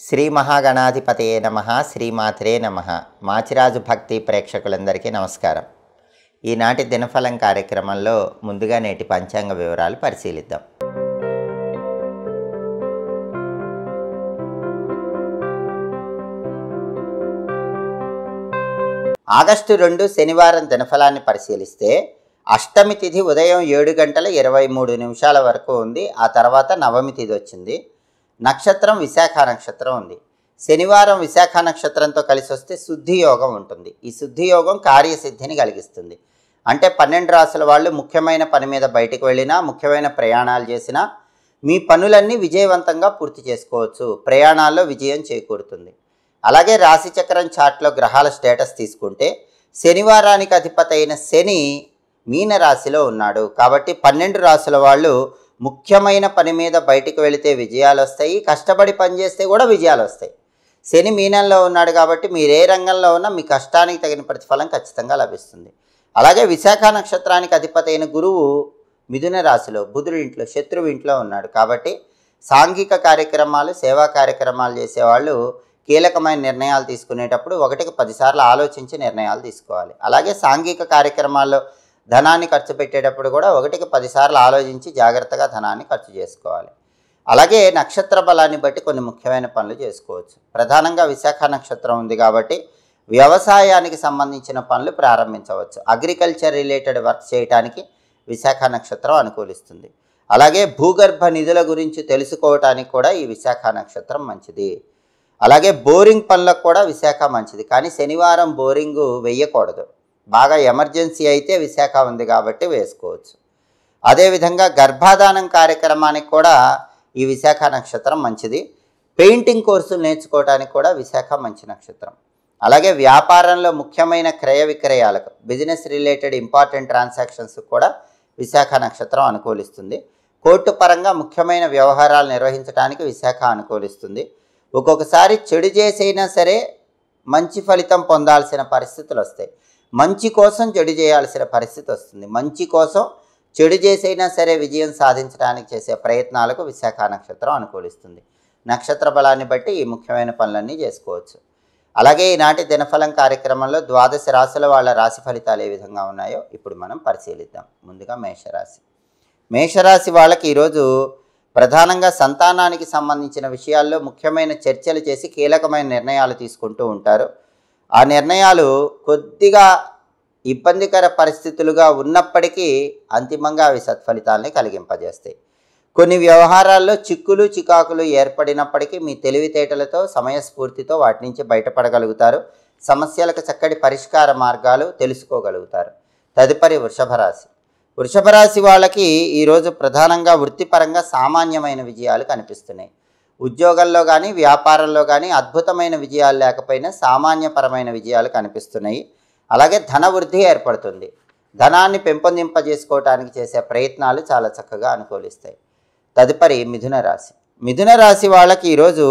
శ్రీ మహాగణాధిపతయే నమః, శ్రీమాత్రే నమః. మాచిరాజు భక్తి ప్రేక్షకులందరికీ నమస్కారం. ఈనాటి దినఫలం కార్యక్రమంలో ముందుగా నేటి పంచాంగ వివరాలు పరిశీలిద్దాం. ఆగస్టు 2 శనివారం దినఫలాన్ని పరిశీలిస్తే అష్టమి తిథి ఉదయం 7:23 వరకు ఉంది. ఆ తర్వాత నవమి తిథి వచ్చింది. నక్షత్రం విశాఖ నక్షత్రం ఉంది. శనివారం విశాఖ నక్షత్రంతో కలిసి వస్తే శుద్ధి యోగం ఉంటుంది. ఈ శుద్ధి యోగం కార్యసిద్ధిని కలిగిస్తుంది. అంటే 12 రాసుల వాళ్ళు ముఖ్యమైన పని మీద బయటకు వెళ్ళినా, ముఖ్యమైన ప్రయాణాలు చేసినా మీ పనులన్నీ విజయవంతంగా పూర్తి చేసుకోవచ్చు. ప్రయాణాల్లో విజయం చేకూరుతుంది. అలాగే రాశిచక్రం చార్ట్లో గ్రహాల స్టేటస్ తీసుకుంటే శనివారానికి అధిపతి అయిన శని మీన రాశిలో ఉన్నాడు. కాబట్టి 12 రాసుల వాళ్ళు ముఖ్యమైన పని మీద బయటికి వెళితే విజయాలు వస్తాయి. కష్టపడి పనిచేస్తే కూడా విజయాలు వస్తాయి. శని మీనంలో ఉన్నాడు కాబట్టి మీరు ఏ రంగంలో ఉన్నా మీ కష్టానికి తగిన ప్రతిఫలం ఖచ్చితంగా లభిస్తుంది. అలాగే విశాఖ నక్షత్రానికి అధిపతి అయిన గురువు మిథున రాశిలో, బుధుడి ఇంట్లో, శత్రువు ఇంట్లో ఉన్నాడు. కాబట్టి సాంఘిక కార్యక్రమాలు, సేవా కార్యక్రమాలు చేసేవాళ్ళు కీలకమైన నిర్ణయాలు తీసుకునేటప్పుడు 1కి 10 సార్లు ఆలోచించి నిర్ణయాలు తీసుకోవాలి. అలాగే సాంఘిక కార్యక్రమాల్లో ధనాన్ని ఖర్చు పెట్టేటప్పుడు కూడా 1కి 10 సార్లు ఆలోచించి జాగ్రత్తగా ధనాన్ని ఖర్చు చేసుకోవాలి. అలాగే నక్షత్ర బలాన్ని బట్టి కొన్ని ముఖ్యమైన పనులు చేసుకోవచ్చు. ప్రధానంగా విశాఖ నక్షత్రం ఉంది కాబట్టి వ్యవసాయానికి సంబంధించిన పనులు ప్రారంభించవచ్చు. అగ్రికల్చర్ రిలేటెడ్ వర్క్ చేయడానికి విశాఖ నక్షత్రం అనుకూలిస్తుంది. అలాగే భూగర్భ నిధుల గురించి తెలుసుకోవటానికి కూడా ఈ విశాఖ నక్షత్రం మంచిది. అలాగే బోరింగ్ పనులకు కూడా విశాఖ మంచిది. కానీ శనివారం బోరింగు వేయకూడదు. బాగా ఎమర్జెన్సీ అయితే విశాఖ ఉంది కాబట్టి వేసుకోవచ్చు. అదేవిధంగా గర్భాధానం కార్యక్రమానికి కూడా ఈ విశాఖ నక్షత్రం మంచిది. పెయింటింగ్ కోర్సులు నేర్చుకోవడానికి కూడా విశాఖ మంచి నక్షత్రం. అలాగే వ్యాపారంలో ముఖ్యమైన క్రయ విక్రయాలకు, బిజినెస్ రిలేటెడ్ ఇంపార్టెంట్ ట్రాన్సాక్షన్స్ కూడా విశాఖ నక్షత్రం అనుకూలిస్తుంది. కోర్టు పరంగా ముఖ్యమైన వ్యవహారాలు నిర్వహించడానికి విశాఖ అనుకూలిస్తుంది. ఒక్కొక్కసారి చెడు చేసైనా సరే మంచి ఫలితం పొందాల్సిన పరిస్థితులు వస్తాయి. మంచి కోసం చెడు చేయాల్సిన పరిస్థితి వస్తుంది. మంచి కోసం చెడు చేసైనా సరే విజయం సాధించడానికి చేసే ప్రయత్నాలకు విశాఖ నక్షత్రం అనుకూలిస్తుంది. నక్షత్ర బలాన్ని బట్టి ఈ ముఖ్యమైన పనులన్నీ చేసుకోవచ్చు. అలాగే ఈనాటి దినఫలం కార్యక్రమంలో 12 రాశుల వాళ్ళ రాశి ఫలితాలు ఏ విధంగా ఉన్నాయో ఇప్పుడు మనం పరిశీలిద్దాం. ముందుగా మేషరాశి. మేషరాశి వాళ్ళకి ఈరోజు ప్రధానంగా సంతానానికి సంబంధించిన విషయాల్లో ముఖ్యమైన చర్చలు చేసి కీలకమైన నిర్ణయాలు తీసుకుంటూ ఉంటారు. ఆ నిర్ణయాలు కొద్దిగా ఇబ్బందికర పరిస్థితులుగా ఉన్నప్పటికీ అంతిమంగా అవి సత్ఫలితాలని కలిగింపజేస్తాయి. కొన్ని వ్యవహారాల్లో చిక్కులు చికాకులు ఏర్పడినప్పటికీ మీ తెలివితేటలతో, సమయస్ఫూర్తితో వాటి నుంచి బయటపడగలుగుతారు. సమస్యలకు చక్కటి పరిష్కార మార్గాలు తెలుసుకోగలుగుతారు. తదుపరి వృషభ రాశి. వృషభ రాశి వాళ్ళకి ఈరోజు ప్రధానంగా వృత్తిపరంగా సామాన్యమైన విజయాలు కనిపిస్తున్నాయి. ఉద్యోగంలో కానీ వ్యాపారంలో కానీ అద్భుతమైన విజయాలు లేకపోయినా సామాన్యపరమైన విజయాలు కనిపిస్తున్నాయి. అలాగే ధన వృద్ధి ఏర్పడుతుంది. ధనాన్ని పెంపొందింపజేసుకోవటానికి చేసే ప్రయత్నాలు చాలా చక్కగా అనుకూలిస్తాయి. తదుపరి మిథున రాశి. మిథున రాశి వాళ్ళకి ఈరోజు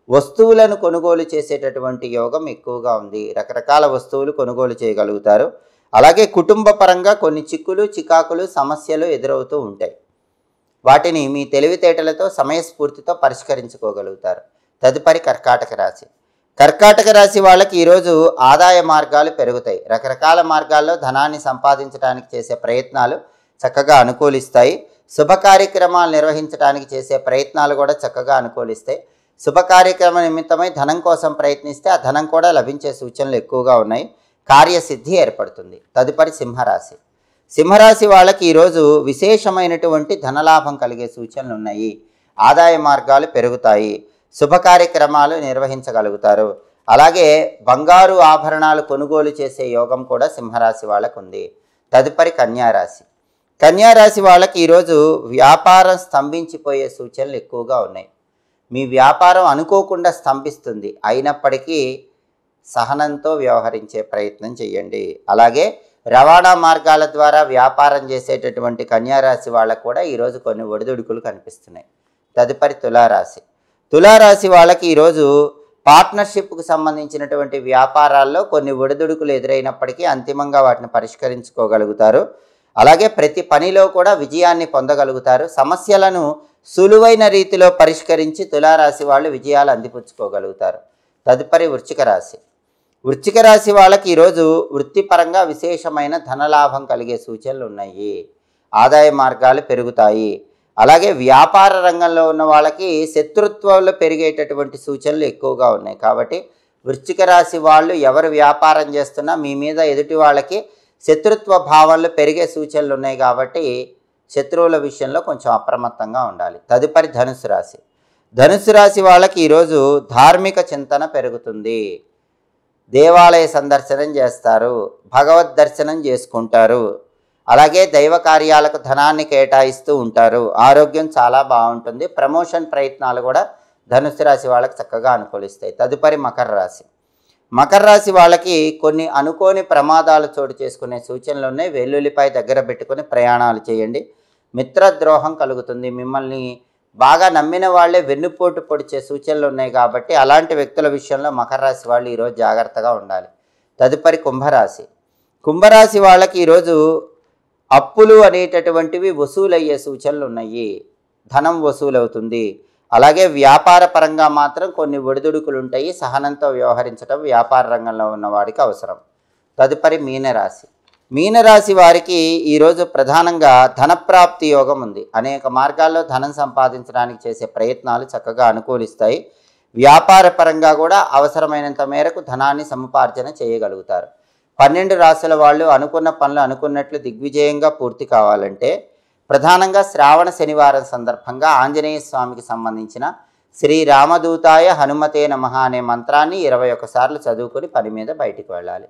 వస్తువులను కొనుగోలు చేసేటటువంటి యోగం ఎక్కువగా ఉంది. రకరకాల వస్తువులు కొనుగోలు చేయగలుగుతారు. అలాగే కుటుంబ పరంగా కొన్ని చిక్కులు చికాకులు సమస్యలు ఎదురవుతూ ఉంటాయి. వాటిని మీ తెలివితేటలతో, సమయస్ఫూర్తితో పరిష్కరించుకోగలుగుతారు. తదుపరి కర్కాటక రాశి. కర్కాటక రాశి వాళ్ళకి ఈరోజు ఆదాయ మార్గాలు పెరుగుతాయి. రకరకాల మార్గాల్లో ధనాన్ని సంపాదించడానికి చేసే ప్రయత్నాలు చక్కగా అనుకూలిస్తాయి. శుభ కార్యక్రమాలు నిర్వహించడానికి చేసే ప్రయత్నాలు కూడా చక్కగా అనుకూలిస్తాయి. శుభ కార్యక్రమ నిమిత్తమై ధనం కోసం ప్రయత్నిస్తే ఆ ధనం కూడా లభించే సూచనలు ఎక్కువగా ఉన్నాయి. కార్యసిద్ధి ఏర్పడుతుంది. తదుపరి సింహరాశి. సింహరాశి వాళ్ళకి ఈరోజు విశేషమైనటువంటి ధనలాభం కలిగే సూచనలు ఉన్నాయి. ఆదాయ మార్గాలు పెరుగుతాయి. శుభ కార్యక్రమాలు నిర్వహించగలుగుతారు. అలాగే బంగారు ఆభరణాలు కొనుగోలు చేసే యోగం కూడా సింహరాశి వాళ్ళకు ఉంది. తదుపరి కన్యారాశి. కన్యారాశి వాళ్ళకి ఈరోజు వ్యాపారం స్తంభించిపోయే సూచనలు ఎక్కువగా ఉన్నాయి. మీ వ్యాపారం అనుకోకుండా స్తంభిస్తుంది. అయినప్పటికీ సహనంతో వ్యవహరించే ప్రయత్నం చేయండి. అలాగే రవాణా మార్గాల ద్వారా వ్యాపారం చేసేటటువంటి కన్యారాశి వాళ్ళకు కూడా ఈరోజు కొన్ని ఒడిదుడుకులు కనిపిస్తున్నాయి. తదుపరి తులారాశి. తులారాశి వాళ్ళకి ఈరోజు పార్ట్నర్షిప్కు సంబంధించినటువంటి వ్యాపారాల్లో కొన్ని ఒడిదుడుకులు ఎదురైనప్పటికీ అంతిమంగా వాటిని పరిష్కరించుకోగలుగుతారు. అలాగే ప్రతి పనిలో కూడా విజయాన్ని పొందగలుగుతారు. సమస్యలను సులువైన రీతిలో పరిష్కరించి తులారాశి వాళ్ళు విజయాలు అందిపుచ్చుకోగలుగుతారు. తదుపరి వృశ్చిక రాశి. వృశ్చిక రాశి వాళ్ళకి ఈరోజు వృత్తిపరంగా విశేషమైన ధనలాభం కలిగే సూచనలు ఉన్నాయి. ఆదాయ మార్గాలు పెరుగుతాయి. అలాగే వ్యాపార రంగంలో ఉన్న వాళ్ళకి శత్రుత్వాలు పెరిగేటటువంటి సూచనలు ఎక్కువగా ఉన్నాయి. కాబట్టి వృశ్చిక రాశి వాళ్ళు ఎవరు వ్యాపారం చేస్తున్నా మీ మీద ఎదుటి వాళ్ళకి శత్రుత్వ భావనలు పెరిగే సూచనలు ఉన్నాయి. కాబట్టి శత్రువుల విషయంలో కొంచెం అప్రమత్తంగా ఉండాలి. తదుపరి ధనుసు రాశి. ధనుసు రాశి వాళ్ళకి ఈరోజు ధార్మిక చింతన పెరుగుతుంది. దేవాలయ సందర్శనం చేస్తారు, భగవద్ దర్శనం చేసుకుంటారు. అలాగే దైవ కార్యాలకు ధనాన్ని కేటాయిస్తూ ఉంటారు. ఆరోగ్యం చాలా బాగుంటుంది. ప్రమోషన్ ప్రయత్నాలు కూడా ధనుసు రాశి వాళ్ళకి చక్కగా అనుకూలిస్తాయి. తదుపరి మకర రాశి. మకర రాశి వాళ్ళకి కొన్ని అనుకోని ప్రమాదాలు చోటు చేసుకునే సూచనలు ఉన్నాయి. వెల్లుల్లిపై దగ్గర పెట్టుకుని ప్రయాణాలు చేయండి. మిత్రద్రోహం కలుగుతుంది. మిమ్మల్ని బాగా నమ్మిన వాళ్ళే వెన్నుపోటు పొడిచే సూచనలు ఉన్నాయి. కాబట్టి అలాంటి వ్యక్తుల విషయంలో మకర రాశి వాళ్ళు ఈరోజు జాగ్రత్తగా ఉండాలి. తదుపరి కుంభరాశి. కుంభరాశి వాళ్ళకి ఈరోజు అప్పులు అనేటటువంటివి వసూలయ్యే సూచనలు ఉన్నాయి. ధనం వసూలవుతుంది. అలాగే వ్యాపార పరంగా మాత్రం కొన్ని ఒడిదుడుకులు ఉంటాయి. సహనంతో వ్యవహరించడం వ్యాపార రంగంలో ఉన్నవాడికి అవసరం. తదుపరి మీనరాశి. మీనరాశి వారికి ఈరోజు ప్రధానంగా ధనప్రాప్తి యోగం ఉంది. అనేక మార్గాల్లో ధనం సంపాదించడానికి చేసే ప్రయత్నాలు చక్కగా అనుకూలిస్తాయి. వ్యాపార పరంగా కూడా అవసరమైనంత మేరకు ధనాన్ని సముపార్జన చేయగలుగుతారు. 12 రాశుల వాళ్ళు అనుకున్న పనులు అనుకున్నట్లు దిగ్విజయంగా పూర్తి కావాలంటే ప్రధానంగా శ్రావణ శనివారం సందర్భంగా ఆంజనేయ స్వామికి సంబంధించిన శ్రీరామదూతాయ హనుమతే నమః అనే మంత్రాన్ని 21 సార్లు చదువుకొని పని మీద బయటికి వెళ్ళాలి.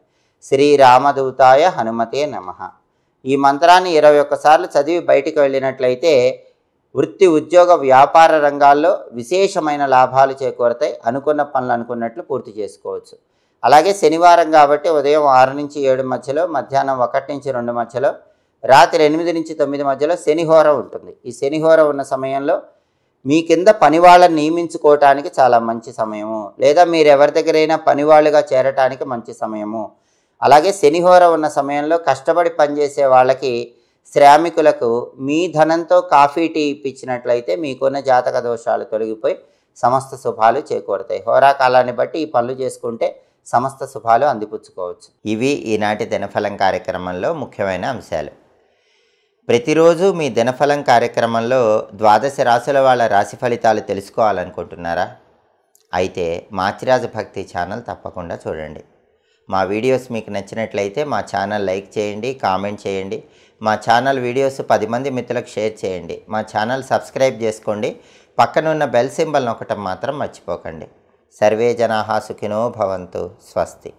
శ్రీరామదూతాయ హనుమతే నమః. ఈ మంత్రాన్ని 21 సార్లు చదివి బయటికి వెళ్ళినట్లయితే వృత్తి, ఉద్యోగ, వ్యాపార రంగాల్లో విశేషమైన లాభాలు చేకూరతాయి. అనుకున్న పనులు అనుకున్నట్లు పూర్తి చేసుకోవచ్చు. అలాగే శనివారం కాబట్టి ఉదయం 6 నుంచి 7 మధ్యలో, మధ్యాహ్నం 1 నుంచి 2 మధ్యలో, రాత్రి 8 నుంచి 9 మధ్యలో శనిహోర ఉంటుంది. ఈ శనిహోర ఉన్న సమయంలో మీ కింద పనివాళ్ళని నియమించుకోవటానికి చాలా మంచి సమయము. లేదా మీరు ఎవరి దగ్గరైనా పనివాళ్ళుగా చేరటానికి మంచి సమయము. అలాగే శనిహోర ఉన్న సమయంలో కష్టపడి పనిచేసే వాళ్ళకి, శ్రామికులకు మీ ధనంతో కాఫీ టీ ఇప్పించినట్లయితే మీకున్న జాతక దోషాలు తొలగిపోయి సమస్త శుభాలు చేకూరుతాయి. హోరాకాలాన్ని బట్టి ఈ పనులు చేసుకుంటే సమస్త శుభాలు అందిపుచ్చుకోవచ్చు. ఇవి ఈనాటి దినఫలం కార్యక్రమంలో ముఖ్యమైన అంశాలు. ప్రతిరోజు మీ దినఫలం కార్యక్రమంలో 12 రాశుల వాళ్ళ రాశి ఫలితాలు తెలుసుకోవాలనుకుంటున్నారా? అయితే మాచిరాజ భక్తి ఛానల్ తప్పకుండా చూడండి. మా వీడియోస్ మీకు నచ్చినట్లయితే మా ఛానల్ లైక్ చేయండి, కామెంట్ చేయండి. మా ఛానల్ వీడియోస్ 10 మంది మిత్రులకు షేర్ చేయండి. మా ఛానల్ సబ్స్క్రైబ్ చేసుకోండి. పక్కనున్న బెల్ సింబల్ నొక్కటం మాత్రం మర్చిపోకండి. సర్వే జనాః సుఖినో భవంతు. స్వస్తి.